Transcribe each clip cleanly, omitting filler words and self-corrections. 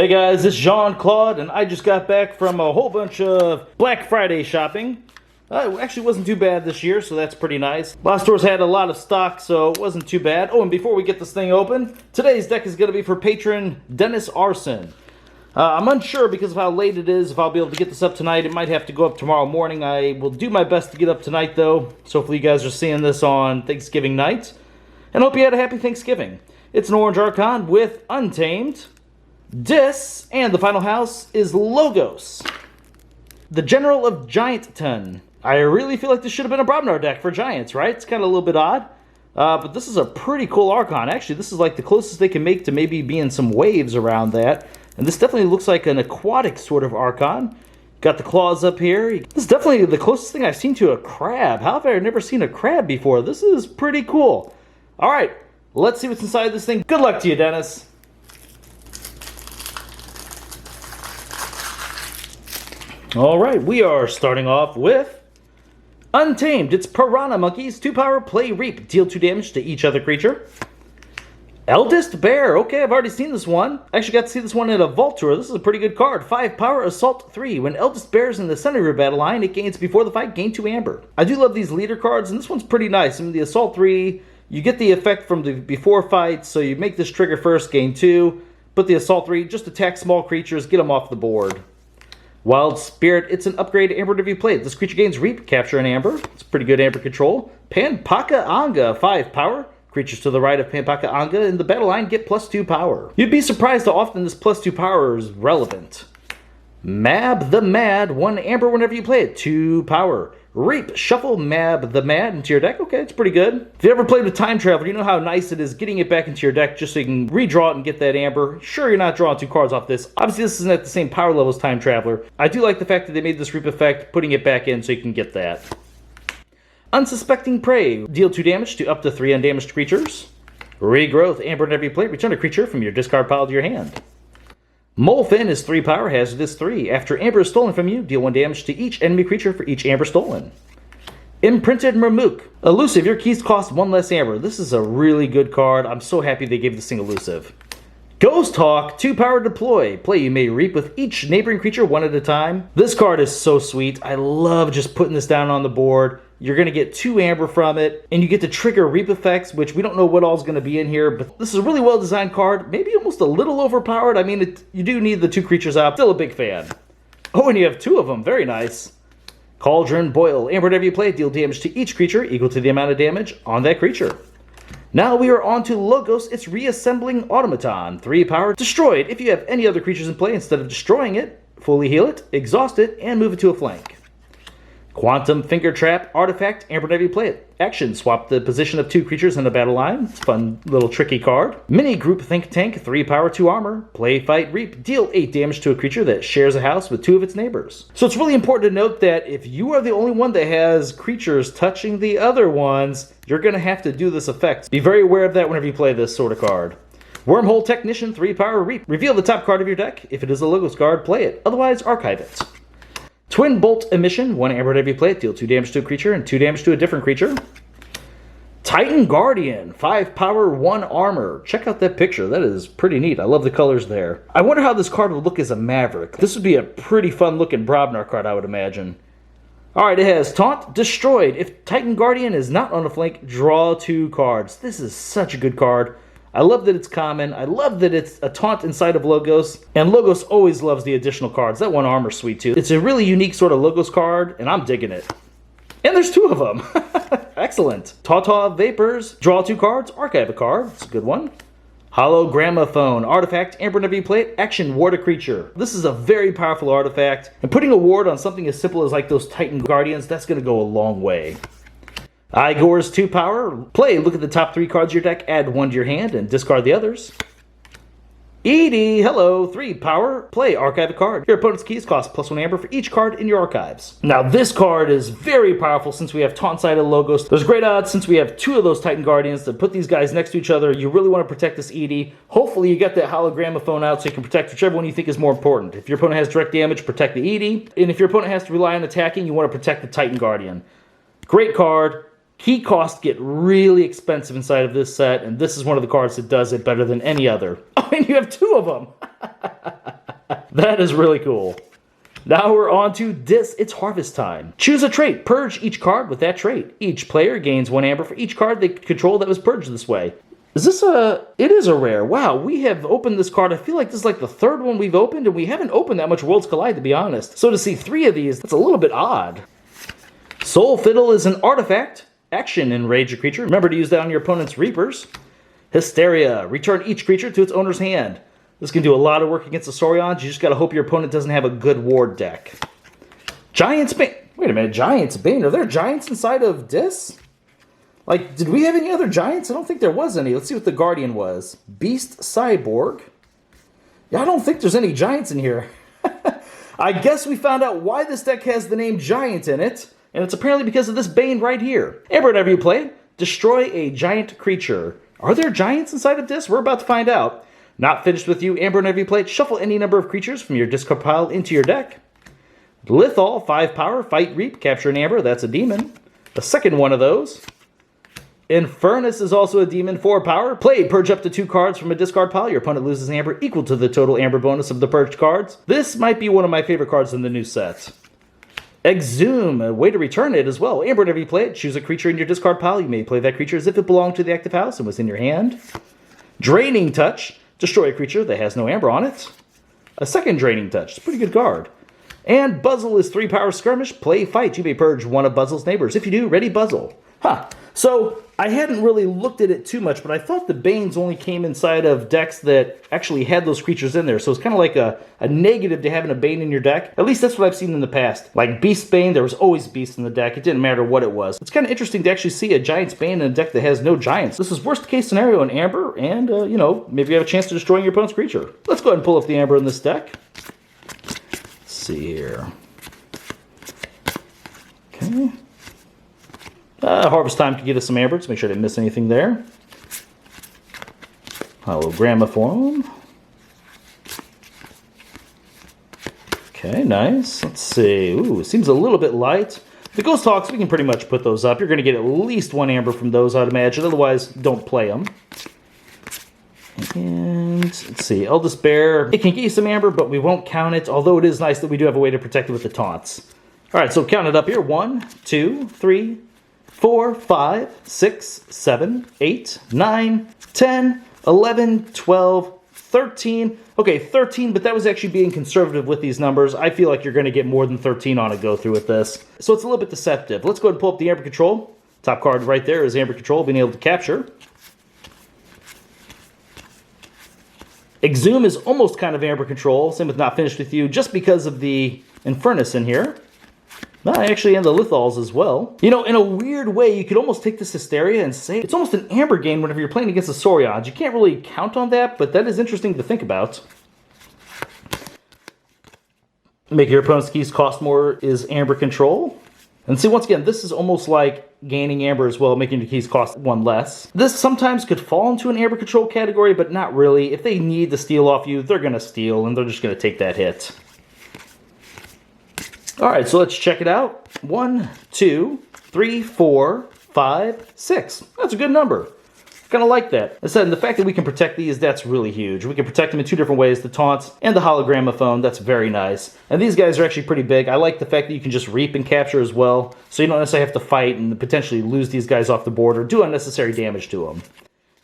Hey guys, it's Claude, and I just got back from a whole bunch of Black Friday shopping. It actually wasn't too bad this year, so that's pretty nice. A lot of stores had a lot of stock, so it wasn't too bad. Oh, and before we get this thing open, today's deck is going to be for patron Dennis Aarsen. I'm unsure because of how late it is if I'll be able to get this up tonight. It might have to go up tomorrow morning. I will do my best to get up tonight, though. So hopefully you guys are seeing this on Thanksgiving night. And hope you had a happy Thanksgiving. It's an Orange Archon with Untamed, Dis, and the final house is Logos, the General of Giantton. I really feel like this should have been a Brobnar deck for Giants, right? It's kind of a little bit odd. But this is a pretty cool Archon. Actually, this is like the closest they can make to maybe being some waves around that. And this definitely looks like an aquatic sort of Archon. Got the claws up here. This is definitely the closest thing I've seen to a crab. How have I never seen a crab before? This is pretty cool. All right, let's see what's inside this thing. Good luck to you, Dennis. All right, we are starting off with Untamed. It's Piranha Monkeys, 2-power, play Reap, deal 2 damage to each other creature. Eldest Bear. Okay, I've already seen this one. I actually got to see this one in a Vault Tour. This is a pretty good card. 5-power, Assault 3. When Eldest Bear is in the center of your battle line, it gains before the fight, gain 2 amber. I do love these leader cards, and this one's pretty nice. I mean, the Assault 3, you get the effect from the before fight, so you make this trigger first, gain 2. But the Assault 3, just attack small creatures, get them off the board. Wild Spirit, it's an upgrade amber whenever you play it. This creature gains Reap, capture an amber. It's pretty good amber control. Panpaka Anga, 5 power. Creatures to the right of Panpaka Anga in the battle line get +2 power. You'd be surprised how often this +2 power is relevant. Mab the Mad, 1 amber whenever you play it, 2 power. Reap, shuffle Mab the Mad into your deck. Okay, it's pretty good. If you ever played with Time Traveler, you know how nice it is getting it back into your deck just so you can redraw it and get that amber. Sure, you're not drawing 2 cards off this. Obviously, this isn't at the same power level as Time Traveler. I do like the fact that they made this Reap effect, putting it back in so you can get that. Unsuspecting Prey, deal 2 damage to up to 3 undamaged creatures. Regrowth, amber whenever you play it, return a creature from your discard pile to your hand. Molefin is 3 power, hazardous 3. After amber is stolen from you, deal 1 damage to each enemy creature for each amber stolen. Imprinted Mermook. Elusive, your keys cost 1 less amber. This is a really good card. I'm so happy they gave this thing elusive. Ghost Hawk, 2 power deploy. Play, you may reap with each neighboring creature 1 at a time. This card is so sweet. I love just putting this down on the board. You're going to get 2 amber from it, and you get to trigger Reap effects, which we don't know what all is going to be in here, but this is a really well-designed card, maybe almost a little overpowered. I mean, you do need the 2 creatures out. Still a big fan. Oh, and you have 2 of them. Very nice. Cauldron Boil. Amber, whenever you play, deal damage to each creature equal to the amount of damage on that creature. Now we are on to Logos. It's Reassembling Automaton. 3 power. Destroyed. If you have any other creatures in play, instead of destroying it, fully heal it, exhaust it, and move it to a flank. Quantum Finger Trap Artifact, amber whenever you play it. Action, swap the position of 2 creatures in the battle line. It's a fun little tricky card. Mini Group Think Tank, 3 power, 2 armor. Play, fight, reap. Deal 8 damage to a creature that shares a house with 2 of its neighbors. So it's really important to note that if you are the only one that has creatures touching the other ones, you're going to have to do this effect. Be very aware of that whenever you play this sort of card. Wormhole Technician, 3 power, reap. Reveal the top card of your deck. If it is a Logos card, play it. Otherwise, archive it. Twin Bolt Emission, 1 amber whenever you play it, deal 2 damage to a creature and 2 damage to a different creature. Titan Guardian, 5 power, 1 armor. Check out that picture. That is pretty neat. I love the colors there. I wonder how this card would look as a Maverick. This would be a pretty fun looking Brobnar card, I would imagine. Alright, it has Taunt, Destroyed. If Titan Guardian is not on a flank, draw 2 cards. This is such a good card. I love that it's common. I love that it's a taunt inside of Logos. And Logos always loves the additional cards. That 1 armor's sweet too. It's a really unique sort of Logos card, and I'm digging it. And there's 2 of them. Excellent. Tawtaw Vapors. Draw 2 cards. Archive a card. It's a good one. Hollow Gramophone. Artifact. Amber whenever you play it. Action. Ward a creature. This is a very powerful artifact. And putting a ward on something as simple as like those Titan Guardians, that's going to go a long way. Igor's 2 power. Play, look at the top 3 cards of your deck, add 1 to your hand, and discard the others. Edie, hello, 3 power. Play, archive a card. Your opponent's keys cost +1 amber for each card in your archives. Now this card is very powerful since we have taunt-sided Logos. There's great odds since we have 2 of those Titan Guardians to put these guys next to each other. You really want to protect this Edie. Hopefully you get that hologramophone out so you can protect whichever one you think is more important. If your opponent has direct damage, protect the Edie. And if your opponent has to rely on attacking, you want to protect the Titan Guardian. Great card. Key costs get really expensive inside of this set, and this is one of the cards that does it better than any other. Oh, and you have 2 of them! That is really cool. Now we're on to Dis. It's harvest time. Choose a trait. Purge each card with that trait. Each player gains 1 amber for each card they control that was purged this way. Is this a... It is a rare. Wow, we have opened this card. I feel like this is like the 3rd one we've opened, and we haven't opened that much Worlds Collide, to be honest. So to see 3 of these, that's a little bit odd. Soul Fiddle is an artifact. Action, enrage a creature. Remember to use that on your opponent's Reapers. Hysteria. Return each creature to its owner's hand. This can do a lot of work against the Saurians. You just gotta hope your opponent doesn't have a good ward deck. Giant's Bane. Wait a minute, Giant's Bane. Are there giants inside of Dis? Like, did we have any other giants? I don't think there was any. Let's see what the Guardian was. Beast Cyborg. Yeah, I don't think there's any giants in here. I guess we found out why this deck has the name Giant in it. And it's apparently because of this Bane right here. Amber, whenever you play, destroy a giant creature. Are there giants inside of this? We're about to find out. Not finished with you. Amber, whenever you play, shuffle any number of creatures from your discard pile into your deck. Lithal, 5 power, fight, reap, capture an amber. That's a demon. The second one of those. Infernus is also a demon, 4 power. Play, purge up to 2 cards from a discard pile. Your opponent loses amber equal to the total amber bonus of the purged cards. This might be one of my favorite cards in the new set. Exhume, a way to return it as well. Amber, whenever you play it, choose a creature in your discard pile. You may play that creature as if it belonged to the active house and was in your hand. Draining Touch, destroy a creature that has no amber on it. A second Draining Touch, it's a pretty good card. And Buzzle is 3 power skirmish. Play, fight. You may purge one of Buzzle's neighbors. If you do, ready Buzzle. Huh. So, I hadn't really looked at it too much, but I thought the Banes only came inside of decks that actually had those creatures in there. So it's kind of like a negative to having a Bane in your deck. At least that's what I've seen in the past. Like Beast Bane, there was always Beast in the deck. It didn't matter what it was. It's kind of interesting to actually see a Giant's Bane in a deck that has no Giants. This is worst case scenario in Amber, and, you know, maybe you have a chance to destroy your opponent's creature. Let's go ahead and pull up the Amber in this deck. Let's see here. Okay. Harvest time can get us some amber, so make sure I didn't miss anything there. Hologramophone. Okay, nice. Let's see. Ooh, it seems a little bit light. The Ghost Hawks, we can pretty much put those up. You're going to get at least 1 amber from those, I'd imagine. Otherwise, don't play them. And let's see. Eldest Bear. It can get you some amber, but we won't count it, although it is nice that we do have a way to protect it with the taunts. All right, so count it up here. 1, 2, 3, 4, 5, 6, 7, 8, 9, 10, 11, 12, 13. Okay, 13, but that was actually being conservative with these numbers. I feel like you're going to get more than 13 on a go through with this. So it's a little bit deceptive. Let's go ahead and pull up the Amber Control. Top card right there is Amber Control, being able to capture. Exhume is almost kind of Amber Control. Same with Not Finished With You, just because of the Infernus in here. Actually, and the Lithals as well. You know, in a weird way, you could almost take this Hysteria and say it's almost an Amber gain whenever you're playing against the Saurians. You can't really count on that, but that is interesting to think about. Make your opponent's keys cost more is Amber Control. And see, once again, this is almost like gaining Amber as well, making your keys cost 1 less. This sometimes could fall into an Amber Control category, but not really. If they need to steal off you, they're going to steal, and they're just going to take that hit. All right, so let's check it out. 1, 2, 3, 4, 5, 6. That's a good number. Kind of like that. As I said, and the fact that we can protect these, that's really huge. We can protect them in 2 different ways, the taunts and the hologramophone. That's very nice. And these guys are actually pretty big. I like the fact that you can just reap and capture as well, so you don't necessarily have to fight and potentially lose these guys off the board or do unnecessary damage to them.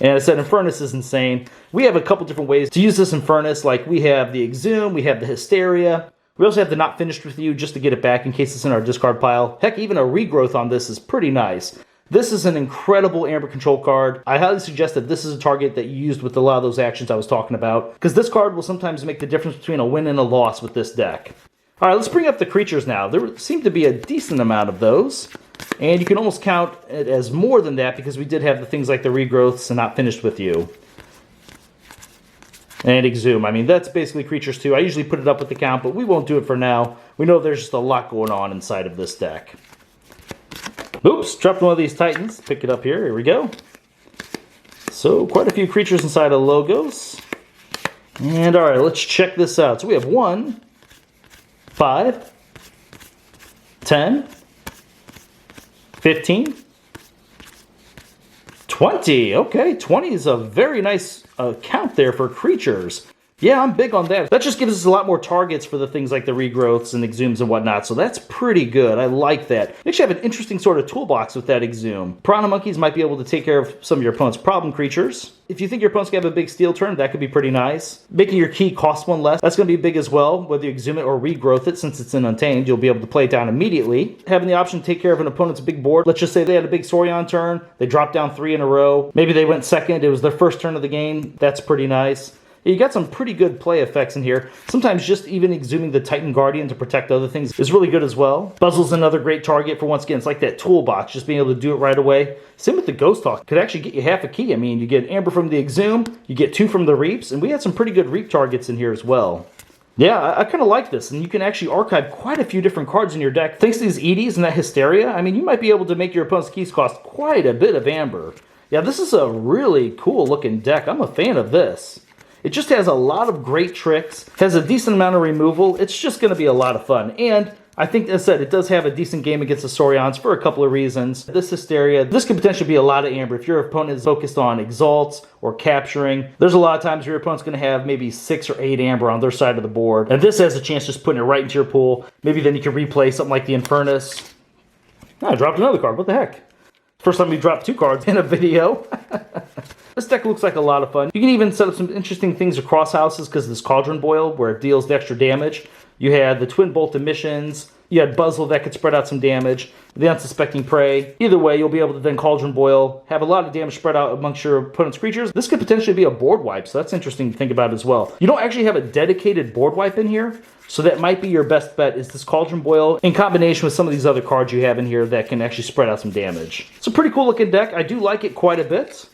And I said, Infernus is insane. We have a couple different ways to use this Infernus. Like, we have the Exhume, we have the Hysteria. We also have the Not Finished With You just to get it back in case it's in our discard pile. Heck, even a regrowth on this is pretty nice. This is an incredible Amber Control card. I highly suggest that this is a target that you used with a lot of those actions I was talking about, because this card will sometimes make the difference between a win and a loss with this deck. All right, let's bring up the creatures now. There seem to be a decent amount of those, and you can almost count it as more than that because we did have the things like the regrowths and Not Finished With You. And Exhume. I mean, that's basically creatures too. I usually put it up with the count, but we won't do it for now. We know there's just a lot going on inside of this deck. Oops, dropped one of these Titans. Pick it up here. Here we go. So, quite a few creatures inside of Logos. And alright, let's check this out. So we have 1, 5, 10, 15, 20. Okay, 20 is a very nice count there for creatures. Yeah, I'm big on that. That just gives us a lot more targets for the things like the regrowths and exhumes and whatnot, so that's pretty good. I like that. You actually have an interesting sort of toolbox with that exhume. Piranha monkeys might be able to take care of some of your opponent's problem creatures. If you think your opponent's going to have a big steal turn, that could be pretty nice. Making your key cost 1 less, that's going to be big as well. Whether you exhume it or regrowth it, since it's in Untamed, you'll be able to play it down immediately. Having the option to take care of an opponent's big board. Let's just say they had a big Saurian turn, they dropped down 3 in a row. Maybe they went second, it was their first turn of the game. That's pretty nice. You got some pretty good play effects in here. Sometimes just even exhuming the Titan Guardian to protect other things is really good as well. Buzzle's another great target for, once again, it's like that toolbox, just being able to do it right away. Same with the Ghost Hawk. Could actually get you half a key. I mean, you get Amber from the exhume, you get 2 from the Reaps, and we had some pretty good Reap targets in here as well. Yeah, I kind of like this, and you can actually archive quite a few different cards in your deck. Thanks to these EDs and that Hysteria, I mean, you might be able to make your opponent's keys cost quite a bit of Amber. Yeah, this is a really cool looking deck. I'm a fan of this. It just has a lot of great tricks, has a decent amount of removal. It's just going to be a lot of fun. And I think, as I said, it does have a decent game against the Saurians for a couple of reasons. This Hysteria, this could potentially be a lot of Amber. If your opponent is focused on exalts or capturing, there's a lot of times your opponent's going to have maybe 6 or 8 Amber on their side of the board. And this has a chance just putting it right into your pool. Maybe then you can replay something like the Infernus. Oh, I dropped another card. What the heck? First time we dropped 2 cards in a video. This deck looks like a lot of fun. You can even set up some interesting things across houses because of this Cauldron Boil where it deals the extra damage. You had the Twin Bolt emissions. You had Buzzle that could spread out some damage. The Unsuspecting Prey. Either way, you'll be able to then Cauldron Boil, have a lot of damage spread out amongst your opponent's creatures. This could potentially be a board wipe, so that's interesting to think about as well. You don't actually have a dedicated board wipe in here, so that might be your best bet, is this Cauldron Boil in combination with some of these other cards you have in here that can actually spread out some damage. It's a pretty cool looking deck. I do like it quite a bit.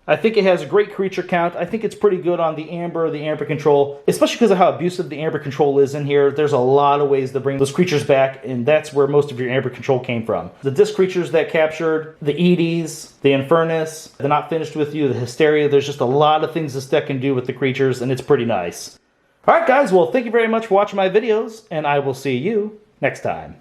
I think it has a great creature count. I think it's pretty good on the Amber control, especially because of how abusive the Amber control is in here. There's a lot of ways to bring those creatures back, and that's where most of your Amber control came from. The disc creatures that captured, the EDs, the Infernus, the Not Finished With You, the Hysteria. There's just a lot of things this deck can do with the creatures, and it's pretty nice. Alright guys, well thank you very much for watching my videos, and I will see you next time.